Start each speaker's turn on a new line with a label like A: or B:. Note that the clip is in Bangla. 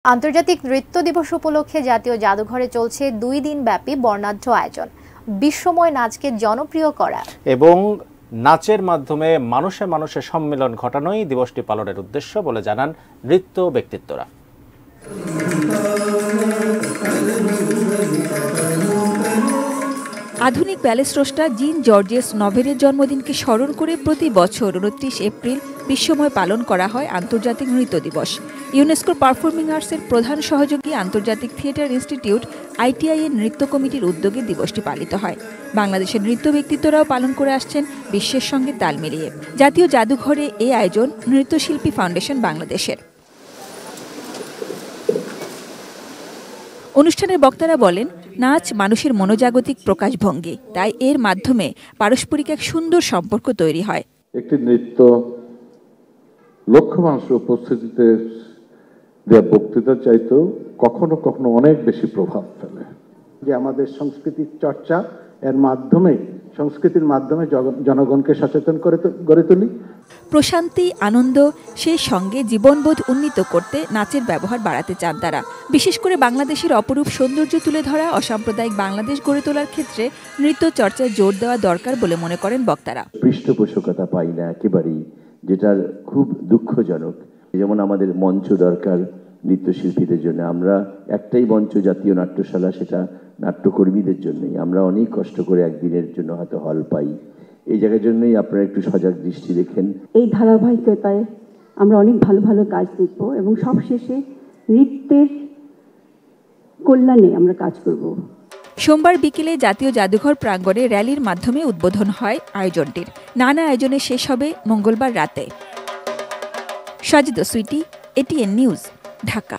A: আন্তর্জাতিক নৃত্য দিবস উপলক্ষে জাতীয় জাদুঘরে চলছে 2 দিন ব্যাপী বর্ণাঢ্য আয়োজন। বিশ্বময় নাচকে জনপ্রিয় করা
B: এবং নাচের মাধ্যমে মানুষে মানুষে সম্মেলন ঘটানোই দিবসটি পালনের উদ্দেশ্য বলে জানান নৃত্য ব্যক্তিত্বরা।
C: আধুনিক ব্যালে স্রষ্টা জিন জর্জিয়াস নভেরের জন্মদিনকে স্মরণ করে প্রতি বছর 29 এপ্রিল বিশ্বময় পালন করা হয় আন্তর্জাতিক নৃত্য দিবস। ইউনেস্কোর পারফর্মিং আর্টসের প্রধান সহযোগী আন্তর্জাতিক থিয়েটার ইনস্টিটিউট ITI এর নৃত্য কমিটির উদ্যোগে দিবসটি পালিত হয়। বাংলাদেশের নৃত্য ব্যক্তিত্বরাও পালন করে আসছেন বিশ্বের সঙ্গে তাল মিলিয়ে। জাতীয় জাদুঘরে এই আয়োজন নৃত্যশিল্পী ফাউন্ডেশন বাংলাদেশের। অনুষ্ঠানের বক্তারা বলেন, নাচ মানুষের মনোজাগতিক প্রকাশভঙ্গি, তাই এর মাধ্যমে পারস্পরিক এক সুন্দর সম্পর্ক তৈরি হয়।
D: একটি নৃত্য লক্ষ মানুষের উপস্থিতিতে দেওয়া বক্তৃতা চাইতেও কখনো কখনো অনেক বেশি প্রভাব ফেলে।
E: যে আমাদের সংস্কৃতির চর্চা এর মাধ্যমে সংস্কৃতির মাধ্যমে জনগণকে সচেতন করে গড়ে তুলি।
C: প্রশান্তি, আনন্দ, সেই সঙ্গে জীবনবোধ উন্নীত করতে নাচের ব্যবহার বাড়াতে চান তারা। বিশেষ করে বাংলাদেশের অপরূপ সৌন্দর্য তুলে ধরা, অসাম্প্রদায়িক বাংলাদেশ গড়ে তোলার ক্ষেত্রে নৃত্য চর্চায় জোর দেওয়া দরকার বলে মনে করেন বক্তারা।
F: পৃষ্ঠপোষকতা পাই না একেবারেই, যেটা খুব দুঃখজনক। যেমন আমাদের মঞ্চ দরকার নৃত্যশিল্পীদের জন্য। আমরা একটাই মঞ্চ, জাতীয় নাট্যশালা, সেটা নাট্যকর্মীদের জন্যই। আমরা অনেক কষ্ট করে একদিনের জন্য হয়তো হল পাই। এই জায়গার জন্যই আপনারা একটু সজাগ দৃষ্টি রেখেন।
G: এই ধারাবাহিকতায় আমরা অনেক ভালো ভালো কাজ দেখব এবং সবশেষে নৃত্যের কল্যাণে আমরা কাজ করব।
C: সোমবার বিকেলে জাতীয় জাদুঘর প্রাঙ্গণে র্যালির মাধ্যমে উদ্বোধন হয় আয়োজনটির। নানা আয়োজনে শেষ হবে মঙ্গলবার রাতে। Sajid Sweety, ATN news, Dhaka.